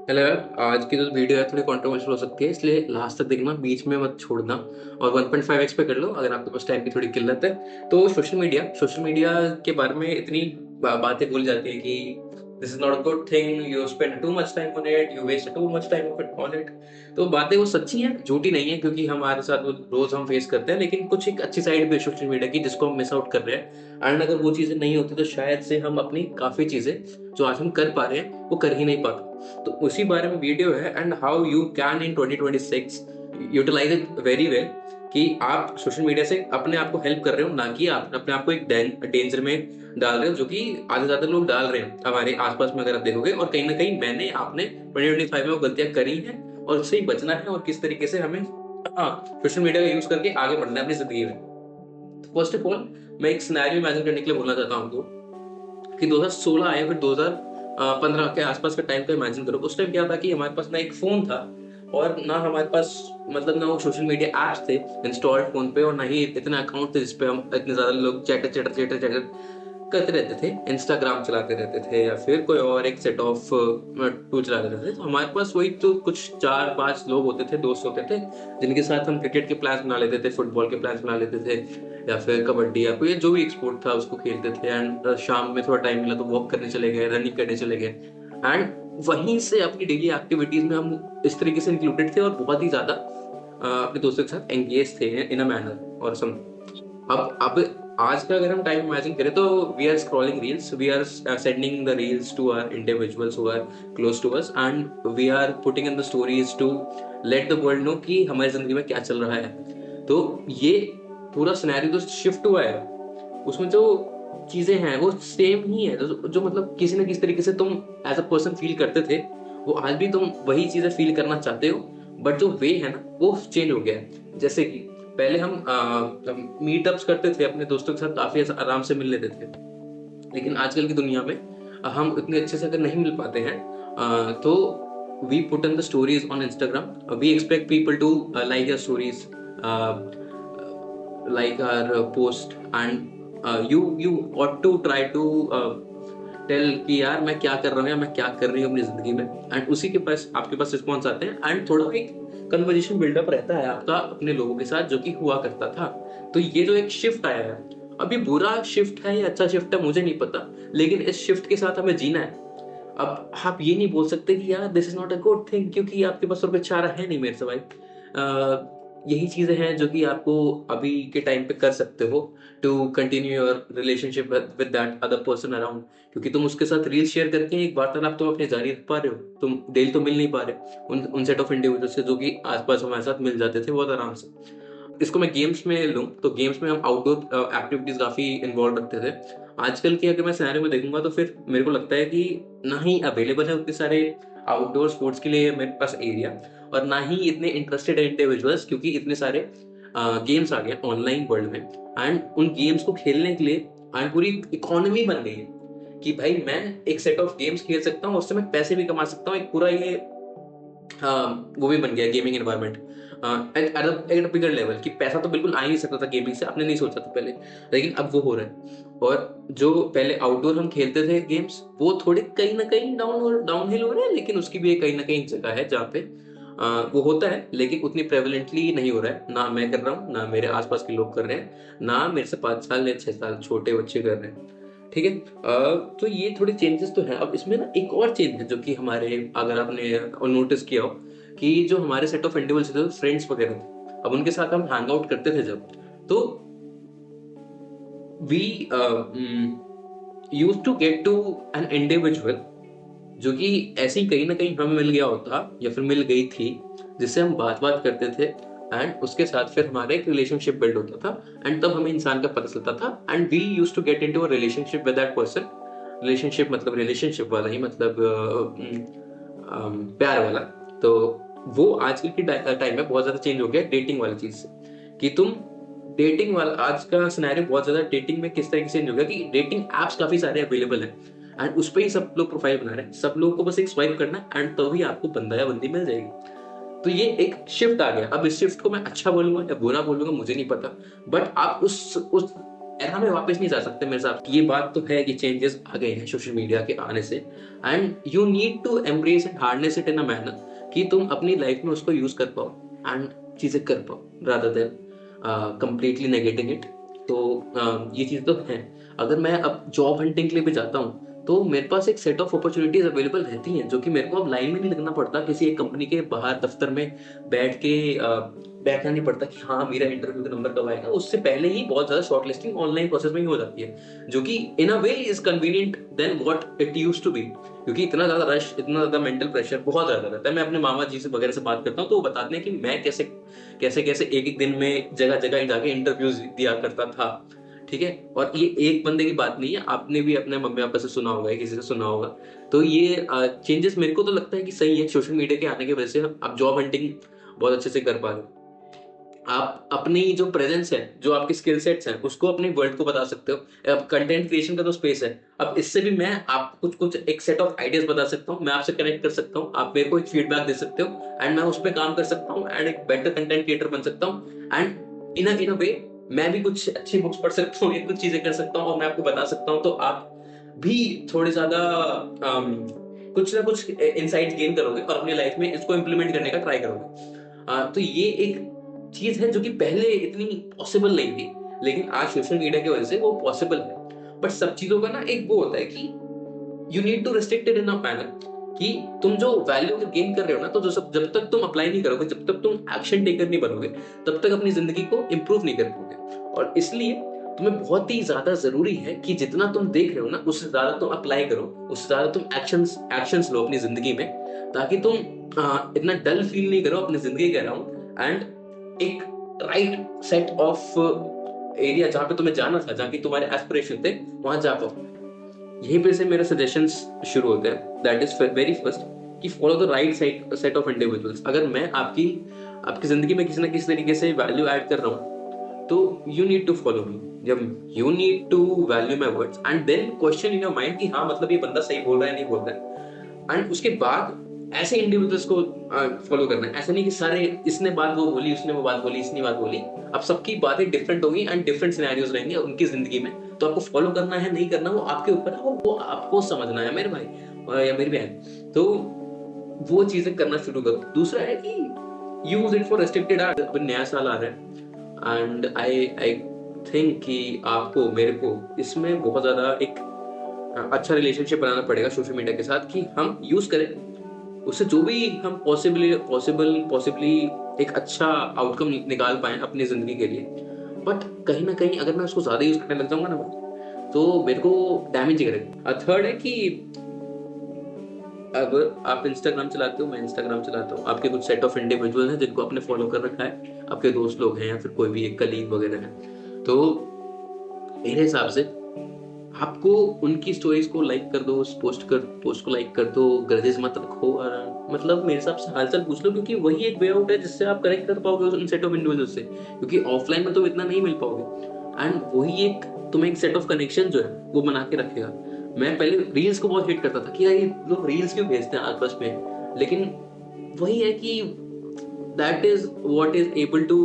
Hello यार, आज की जो वीडियो है थोड़ी कंट्रोवर्शियल हो सकती है, इसलिए लास्ट तक देखना, बीच में मत छोड़ना। और 1.5x पे कर लो अगर आपके पास टाइम की थोड़ी किल्लत है। तो सोशल मीडिया के बारे में इतनी बातें भूल जाती है कि this is not a good thing, you spend too much time on it, you waste too much time on it. तो बातें वो सच्ची हैं, झूठी नहीं है, क्योंकि हमारे साथ वो रोज हम फेस करते हैं। लेकिन कुछ एक अच्छी साइड भी है सोशल मीडिया की जिसको हम मिस आउट कर रहे हैं। एंड अगर वो चीजें नहीं होती तो शायद से हम अपनी काफी चीजें जो आज हम कर पा रहे हैं वो कर ही नहीं पाते। तो उसी बारे में वीडियो है, and how you can in 2026 utilise it very well. कि आप सोशल मीडिया से अपने आप को हेल्प कर रहे हो, ना कि आप अपने आप को एक डेंजर में डाल रहे हो, जो कि आधे ज्यादा लोग डाल रहे हैं हमारे आसपास में अगर आप देखोगे। और कहीं ना कहीं मैंने आपने 2025 में वो गलतियां करी हैं, और उससे ही बचना है, और किस तरीके से हमें सोशल मीडिया का यूज करके आगे बढ़ना है अपनी जिंदगी में। फर्स्ट ऑफ ऑल, मैं एक सिनेरियो इमेजिन करने के लिए बोलना चाहता हूँ आपको कि 2016 आया, फिर 2015 के आसपास का टाइम का इमेजिन करो। उस टाइम क्या था कि हमारे पास ना एक फोन था, और ना हमारे पास मतलब ना वो सोशल मीडिया एप्स थे इंस्टॉल्ड फोन पे, और ना ही इतने अकाउंट थे जिसपे हम इतने ज्यादा लोग चैटर चैटर चैटर चैटर करते रहते थे, इंस्टाग्राम चलाते रहते थे, या फिर कोई और एक सेट ऑफ टूल चलाते रहते थे। तो हमारे पास वही तो कुछ 4-5 लोग होते थे, दोस्त होते थे, जिनके साथ हम क्रिकेट के प्लान्स बना लेते थे, फुटबॉल के प्लान्स बना लेते थे, या फिर कबड्डी या कोई जो भी एक स्पोर्ट था उसको खेलते थे। एंड शाम में थोड़ा टाइम मिला तो वॉक करने चले गए, रनिंग करने चले गए। एंड वहीं से अपनी डेली एक्टिविटीज में हम इस तरीके से इंक्लूडेड थे, और बहुत ही ज्यादा अपने दोस्तों के साथ एंगेज थे इन अ मैनर और सम। अब आज का अगर हम टाइम इमेजिन करें तो we are scrolling reels, we are sending the reels to our individuals who are close to us, and we are putting in the stories to let the world know कि हमारी जिंदगी में क्या चल रहा है। तो ये पूरा सिनेरियो जो शिफ्ट हुआ है, उसमें जो चीजें हैं वो सेम ही है, जो मतलब किसी न किसी तरीके से तुम एज अ पर्सन फील करते थे, वो आज भी तुम वही चीजें फील करना चाहते हो। बट जो वे है ना वो चेंज हो गया है। जैसे कि पहले हम मीटअप्स करते थे अपने दोस्तों के साथ, काफी आराम से मिल लेते थे। लेकिन आजकल की दुनिया में हम इतने अच्छे से अगर नहीं मिल पाते हैं, तो we put in the stories on Instagram, we expect people to like your stories, like our post, and you ought to try to tell कि यार मैं क्या कर रहा हूँ या मैं क्या कर रही हूँ अपनी जिंदगी में। एंड उसी के पास आपके पास रिस्पॉन्स आते हैं, एंड थोड़ा एक कन्वर्जेशन बिल्डअप रहता है आपका अपने लोगों के साथ, जो कि हुआ करता था। तो ये जो एक शिफ्ट आया है, अभी बुरा शिफ्ट है या अच्छा शिफ्ट है मुझे नहीं पता, लेकिन इस शिफ्ट के साथ हमें जीना है। अब आप ये नहीं बोल सकते कि यार this is not a good thing, क्योंकि आपके पास और कोई चारा है नहीं मेरे से भाई। यही चीजें हैं जो कि आपको अभी के टाइम पे कर सकते हो to continue your relationship with that other person around. क्योंकि तुम उसके साथ रील शेयर करके एक वार्तालाप तुम अपने जारी रख पा रहे हो, तुम डेली तो मिल नहीं पा रहे उन सेट ऑफ इंडिविजुअल से जो कि आसपास हमारे साथ मिल जाते थे बहुत आराम से। इसको मैं गेम्स में लूँ तो गेम्स में हम आउटडोर एक्टिविटीज काफी इन्वॉल्व रखते थे। आजकल की अगर मैं सिनेरियो में देखूंगा तो फिर मेरे को लगता है कि ना ही अवेलेबल है उतने सारे आउटडोर स्पोर्ट्स के लिए मेरे पास एरिया, और ना ही इतने इंटरेस्टेड इंडिविजुअल्स, क्योंकि इतने सारे गेम्स आ गए ऑनलाइन वर्ल्ड में। एंड उन गेम्स को खेलने के लिए एंड पूरी इकोनॉमी बन गई है कि भाई मैं एक सेट ऑफ गेम्स खेल सकता हूँ, उससे मैं पैसे भी कमा सकता हूँ। एक पूरा ये वो भी बन गया gaming environment at bigger level, कि पैसा तो बिल्कुल आ ही नहीं सकता था गेमिंग से, आपने नहीं सोचा था पहले, लेकिन अब वो हो रहा है। और जो पहले आउटडोर हम खेलते थे गेम्स, वो थोड़े कहीं ना कहीं डाउन हिल हो रहे हैं, लेकिन उसकी भी कहीं ना कहीं जगह है जहाँ पे वो होता है, लेकिन उतनी प्रेवलेंटली नहीं हो रहा है। ना मैं कर रहा हूँ, ना मेरे आसपास के लोग कर रहे हैं, ना मेरे से 5 साल या 6 साल छोटे बच्चे कर रहे हैं। ठीक है। तो ये थोड़े चेंजेस तो हैं। अब इसमें ना एक और चेंज है जो कि हमारे, अगर आपने नोटिस किया हो, कि जो हमारे सेट ऑफ इंडिविजुअल्स थे, फ्रेंड्स वगैरह थे, अब उनके साथ हम हैंग आउट करते थे जब, तो we use to get to an individual जो कि ऐसे ही कहीं ना कहीं हमें मिल गया होता या फिर मिल गई थी, जिससे हम बात बात करते थे, एंड उसके साथ फिर हमारा एक रिलेशनशिप बिल्ड होता था, एंड तब हमें इंसान का पता चलता था, and we use to get into a relationship with that person. Relationship मतलब रिलेशनशिप वाला ही, मतलब प्यार वाला। तो वो आजकल की टाइम में बहुत ज्यादा चेंज हो गया डेटिंग वाली चीज से, कि तुम डेटिंग वाला, आज का सिनेरियो बहुत ज्यादा डेटिंग में किस तरीके से चेंज हो गया कि डेटिंग एप्स काफी सारे अवेलेबल है, एंड उस पर ही सब लोग प्रोफाइल बना रहे हैं। सब लोगों को बस एक स्वाइप करना है, एंड तभी आपको बंदा या बंदी मिल जाएगी। तो ये एक शिफ्ट आ गया। अब इस शिफ्ट को मैं अच्छा बोलूंगा या बुरा बोलूंगा मुझे नहीं पता, बट आप उस एरा में वापस नहीं जा सकते मेरे साथ। ये बात तो है कि चेंजेस आ गए हैं सोशल मीडिया के आने से, and you need to embrace and harness it in a manner कि तुम अपनी लाइफ में उसको यूज कर पाओ एंड चीजें कर पाओ, rather than completely negating it. तो ये चीज तो है। अगर मैं अब जॉब हंटिंग के लिए भी जाता हूँ तो मेरे पास एक सेट ऑफ अपॉर्चुनिटीज अवेलेबल रहती हैं, जो कि मेरे को अब लाइन में नहीं लगना पड़ता किसी एक कंपनी के बाहर दफ्तर में बैठ के बैठना नहीं पड़ता कि हाँ मेरा इंटरव्यू का नंबर कब आएगा। उससे पहले ही बहुत ज्यादा शॉर्ट लिस्टिंग ऑनलाइन प्रोसेस में ही हो जाती है, जो कि in a way is convenient than what it used to be. क्योंकि इतना ज्यादा रश, इतना ज्यादा मेंटल प्रेशर बहुत ज्यादा रहता है। मैं अपने मामा जी से वगैरह से बात करता हूँ तो वो बताते हैं कि मैं कैसे कैसे कैसे एक एक दिन में जगह जगह जाके इंटरव्यूज दिया करता था। ठीक है, और ये एक बंदे की बात नहीं है, आपने भी अपने मम्मी पापा से सुना होगा या किसी से सुना होगा। तो ये चेंजेस मेरे को तो लगता है कि सही है सोशल मीडिया के आने की वजह से। आप जॉब हंटिंग बहुत अच्छे से कर पा रहे हो, आप अपनी जो प्रेजेंस है, जो आपके स्किल सेट्स हैं, उसको अपने वर्ल्ड को बता सकते हो। अब कंटेंट क्रिएशन का तो स्पेस है, अब इससे भी मैं आप कुछ कुछ एक सेट ऑफ आइडियाज बता सकता हूँ, मैं आपसे कनेक्ट कर सकता हूँ, आप मेरे को एक फीडबैक दे सकते हो एंड मैं उस पर काम कर सकता हूँ एंड एक बेटर कंटेंट क्रिएटर बन सकता हूँ। एंड इन अ वे मैं भी कुछ अच्छी बुक्स पढ़ सकता हूँ, कुछ चीजें कर सकता हूँ और मैं आपको बता सकता हूँ। तो आप भी थोड़े ज्यादा कुछ ना कुछ इंसाइट गेन करोगे और अपनी लाइफ में इसको इम्प्लीमेंट करने का ट्राई करोगे। तो ये एक चीज है जो कि पहले इतनी पॉसिबल नहीं थी, लेकिन आज सोशल मीडिया की वजह से वो पॉसिबल है। बट सब चीजों का ना एक वो होता है कि you need to restrict it in a manner कि तुम जो वैल्यू गेन कर रहे हो ना, तो जो सब जब तक तुम अप्लाई नहीं करोगे, जब तक तुम एक्शन टेकर नहीं बनोगे, तब तक अपनी जिंदगी को इंप्रूव नहीं कर पाओगे। और इसलिए तुम्हें बहुत ही ज्यादा जरूरी है कि जितना तुम देख रहे हो ना, उससे ज्यादा तुम अप्लाई करो, उससे ज्यादा तुम एक्शंस लो अपनी जिंदगी में, ताकि तुम इतना डल फील नहीं करो अपनी जिंदगी के अराउंड एंड एक राइट सेट ऑफ एरिया जहां पे तुम्हें जाना था, जहां की तुम्हारे एस्पिरेशन थे, वहां जा पाओ। यहीं पे से मेरे सजेशंस शुरू होते हैं। दैट इज वेरी फर्स्ट कि follow the right set of individuals. अगर मैं आपकी आपकी जिंदगी में किसी ना किसी तरीके से वैल्यू ऐड कर रहा हूँ, तो you need to follow me. जब you need to value my words and then question in your mind कि हाँ मतलब ये बंदा सही बोल रहा है नहीं बोल रहा है, एंड उसके बाद ऐसे इंडिविजुअल्स को फॉलो करना है। ऐसा नहीं कि सारे इसने बात वो बोली, उसने वो बात बोली, इसने बात बोली। अब सबकी बातें डिफरेंट होंगी एंड डिफरेंट सिनेरियोज रहेंगे उनकी जिंदगी में। तो आपको फॉलो करना है नहीं करना वो आपके ऊपर है, वो आपको समझना है मेरे भाई या मेरी बहन। तो वो चीजें करना शुरू करो। दूसरा है कि use it for restricted art. अभी नया साल आ रहा है एंड आई थिंक कि आपको मेरे को इसमें बहुत ज्यादा एक अच्छा रिलेशनशिप बनाना पड़ेगा सोशल मीडिया के साथ, कि हम यूज करें उससे जो भी हम पॉसिबली एक अच्छा आउटकम निकाल पाए अपनी जिंदगी के लिए। बट कहीं ना कहीं अगर मैं उसको ज्यादा यूज करने लग जाऊंगा ना भाई, तो मेरे को डैमेज ही करेगा। थर्ड है कि अगर आप इंस्टाग्राम चलाते हो, मैं इंस्टाग्राम चलाता हूँ, आपके कुछ सेट ऑफ इंडिविजुअल हैं जिनको आपने फॉलो कर रखा है, आपके दोस्त लोग हैं या फिर कोई भी एक कलीग वगैरह है, तो मेरे हिसाब से आपको उनकी स्टोरीज को लाइक कर दो, उस पोस्ट को लाइक कर दो, ग्रजेस मत रखो और मतलब मेरे हिसाब से हालचाल पूछ लो, क्योंकि वही एक वे आउट है जिससे आप कनेक्ट कर पाओगे उन सेट ऑफ इंडिविजुअल से। क्योंकि ऑफलाइन में तो इतना नहीं मिल पाओगे एंड वही एक तुम्हें एक सेट ऑफ कनेक्शन जो है वो बना के रखेगा। मैं पहले रील्स को बहुत हेट करता था कि यार ये लोग रील्स क्यों भेजते हैं आपस में, लेकिन वही है कि that is what is able to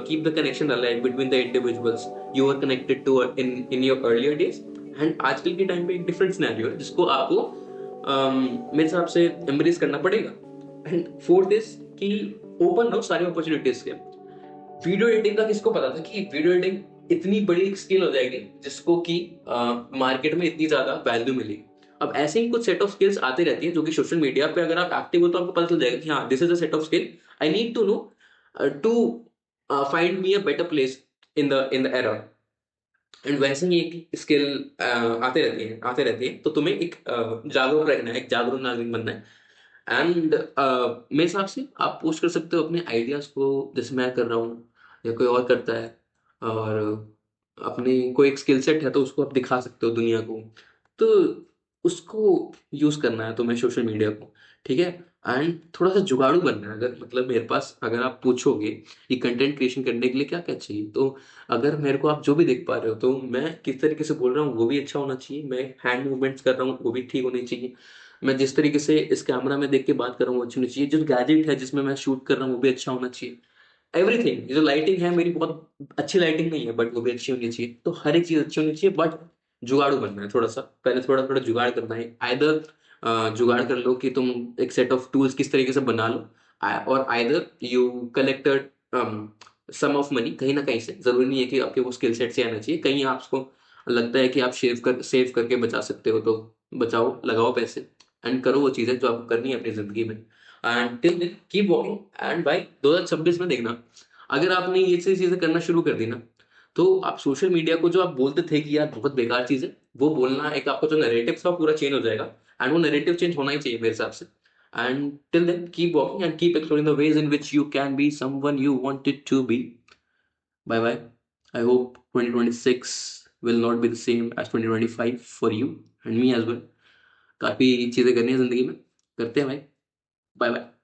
keep the connection alive between the individuals you were connected to in your earlier days। and आजकल के टाइम पे एक डिफरेंट सिनेरियो है जिसको आपको मेरे हिसाब से एम्ब्रेस करना पड़ेगा। एंड फोर्थ इज कि ओपन रहो सारी अपॉर्चुनिटीज के। वीडियो एडिटिंग का किसको पता था कि वीडियो एडिटिंग इतनी बड़ी एक स्किल हो जाएगी जिसको कि मार्केट में इतनी ज्यादा वैल्यू मिलेगी। अब ऐसे ही कुछ सेट ऑफ स्किल्स आती रहती है जो कि सोशल मीडिया पे अगर आप एक्टिव हो तो आपको पता चल जाएगा कि हाँ this is a set of skill I need to know to find me a better place in the era. And वैसे ही एक स्किल आते रहती है, तो तुम्हें एक जागरूक रहना है, एक जागरूक नागरिक बनना है। एंड मेरे हिसाब से आप पोस्ट कर सकते हो अपने आइडियाज को, जैसे मैं कर रहा हूँ या कोई और करता है, और अपनी कोई एक स्किल सेट है तो उसको आप दिखा सकते हो दुनिया को। तो उसको यूज करना है तुम्हें सोशल मीडिया को, ठीक है। एंड थोड़ा सा जुगाड़ू बनना है। अगर मतलब मेरे पास अगर आप पूछोगे कि कंटेंट क्रिएशन करने के लिए क्या क्या चाहिए, तो अगर मेरे को आप जो भी देख पा रहे हो, तो मैं किस तरीके से बोल रहा हूँ वो भी अच्छा होना चाहिए, मैं हैंड मूवमेंट्स कर रहा हूँ वो भी ठीक होनी चाहिए, मैं जिस तरीके से इस कैमरा में देख के बात कर रहा हूँ वो अच्छी होनी चाहिए, जो गैजेट है जिसमें मैं शूट कर रहा हूँ वो भी अच्छा होना चाहिए। एवरीथिंग, जो लाइटिंग है मेरी बहुत अच्छी लाइटिंग नहीं है, बट वो भी अच्छी होनी चाहिए। तो हर एक चीज अच्छी होनी चाहिए, बट जुगाड़ू बनना है थोड़ा सा, पहले थोड़ा थोड़ा जुगाड़ करना है। आइदर जुगाड़ कर लो कि तुम एक सेट ऑफ टूल्स किस तरीके से बना लो, और either you collected some of money कहीं ना कहीं से। जरूरी नहीं है कि आपके वो स्किल सेट से आना चाहिए, कहीं आपको लगता है कि आप सेव करके बचा सकते हो तो बचाओ, लगाओ पैसे, एंड करो वो चीजें जो आपको करनी है अपनी जिंदगी में। And till then keep walking. And भाई 2026 में देखना, अगर आपने ये चीजें करना शुरू कर दी ना, तो आप सोशल मीडिया को जो आप बोलते थे कि यार बहुत बेकार चीज है, वो बोलना, एक आपका जो नैरेटिव था वो पूरा चेंज हो जाएगा। एंड वो नैरेटिव चेंज होना ही चाहिए मेरे हिसाब से। And till then keep walking and keep exploring the ways in which you can be someone you wanted to be. Bye bye. I hope 2026 will not be the same as 2025 for you and me as well. काफी चीजें करनी है जिंदगी में, करते हैं भाई। Bye bye.